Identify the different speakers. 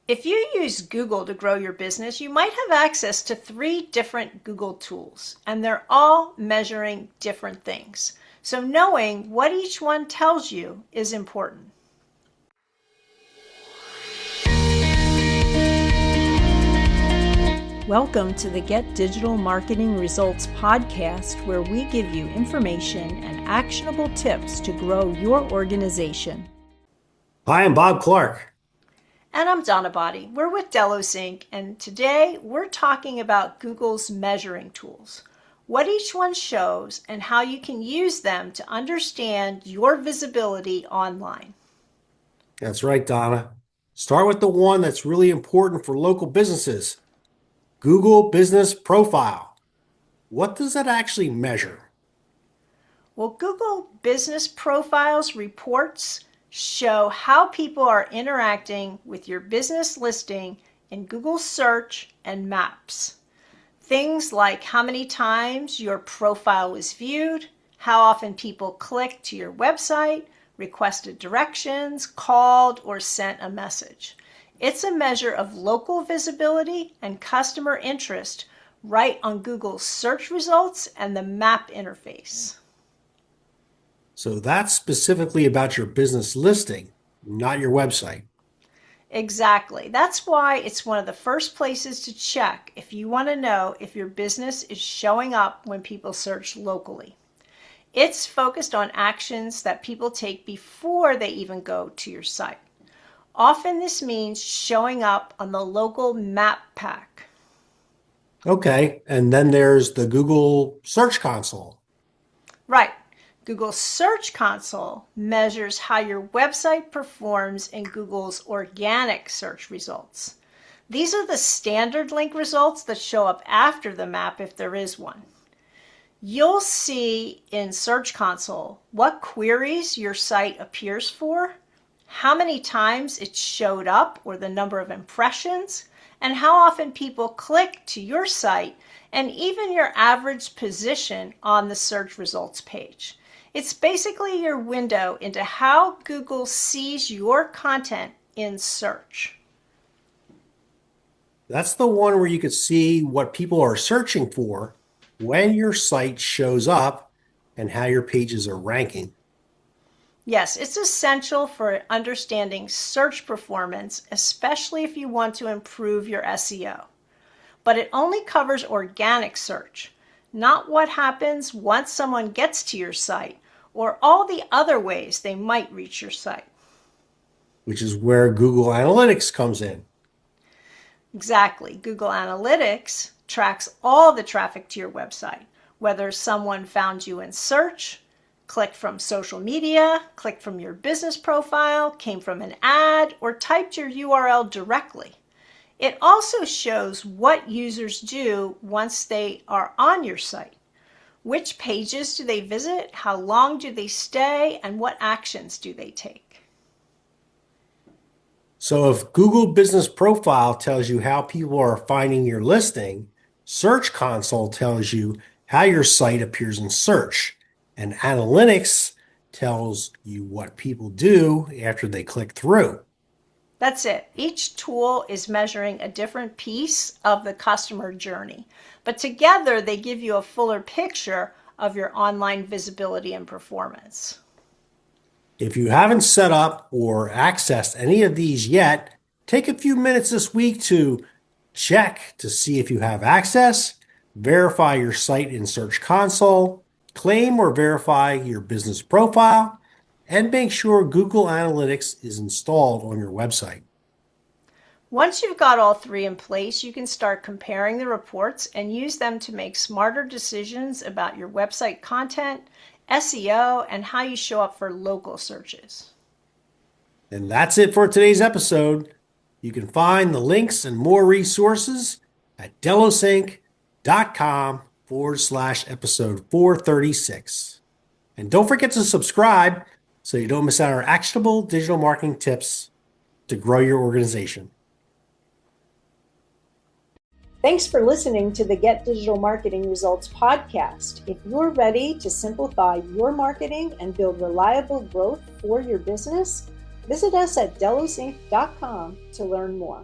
Speaker 1: If you use Google to grow your business, you might have access to 3 different Google tools, and they're all measuring different things. So knowing what each one tells you is important. Welcome to the Get Digital Marketing Results podcast, where we give you information and actionable tips to grow your organization.
Speaker 2: Hi, I'm Bob Clark.
Speaker 1: And I'm Donna Body. We're with Delos Inc. And today we're talking about Google's measuring tools, what each one shows, and how you can use them to understand your visibility online.
Speaker 2: That's right, Donna. Start with the one that's really important for local businesses. Google Business Profile. What does that actually measure?
Speaker 1: Well, Google Business Profiles reports show how people are interacting with your business listing in Google Search and Maps. Things like how many times your profile was viewed, how often people clicked to your website, requested directions, called, or sent a message. It's a measure of local visibility and customer interest right on Google's search results and the map interface.
Speaker 2: So that's specifically about your business listing, not your website.
Speaker 1: Exactly. That's why it's one of the first places to check if you want to know if your business is showing up when people search locally. It's focused on actions that people take before they even go to your site. Often this means showing up on the local map pack.
Speaker 2: Okay, and then there's the Google Search Console.
Speaker 1: Right. Google Search Console measures how your website performs in Google's organic search results. These are the standard link results that show up after the map if there is one. You'll see in Search Console what queries your site appears for, how many times it showed up or the number of impressions, and how often people click to your site, and even your average position on the search results page. It's basically your window into how Google sees your content in search.
Speaker 2: That's the one where you can see what people are searching for when your site shows up and how your pages are ranking.
Speaker 1: Yes, it's essential for understanding search performance, especially if you want to improve your SEO. But it only covers organic search, not what happens once someone gets to your site or all the other ways they might reach your site.
Speaker 2: Which is where Google Analytics comes in.
Speaker 1: Exactly. Google Analytics tracks all the traffic to your website, whether someone found you in search, clicked from social media, clicked from your business profile, came from an ad, or typed your URL directly. It also shows what users do once they are on your site. Which pages do they visit? How long do they stay? And what actions do they take?
Speaker 2: So if Google Business Profile tells you how people are finding your listing, Search Console tells you how your site appears in search, and Analytics tells you what people do after they click through.
Speaker 1: That's it. Each tool is measuring a different piece of the customer journey, but together they give you a fuller picture of your online visibility and performance.
Speaker 2: If you haven't set up or accessed any of these yet, take a few minutes this week to check to see if you have access, verify your site in Search Console, claim or verify your business profile, and make sure Google Analytics is installed on your website.
Speaker 1: Once you've got all 3 in place, you can start comparing the reports and use them to make smarter decisions about your website content, SEO, and how you show up for local searches.
Speaker 2: And that's it for today's episode. You can find the links and more resources at delosinc.com/episode 436. And don't forget to subscribe so you don't miss out on our actionable digital marketing tips to grow your organization.
Speaker 1: Thanks for listening to the Get Digital Marketing Results podcast. If you're ready to simplify your marketing and build reliable growth for your business, visit us at delosinc.com to learn more.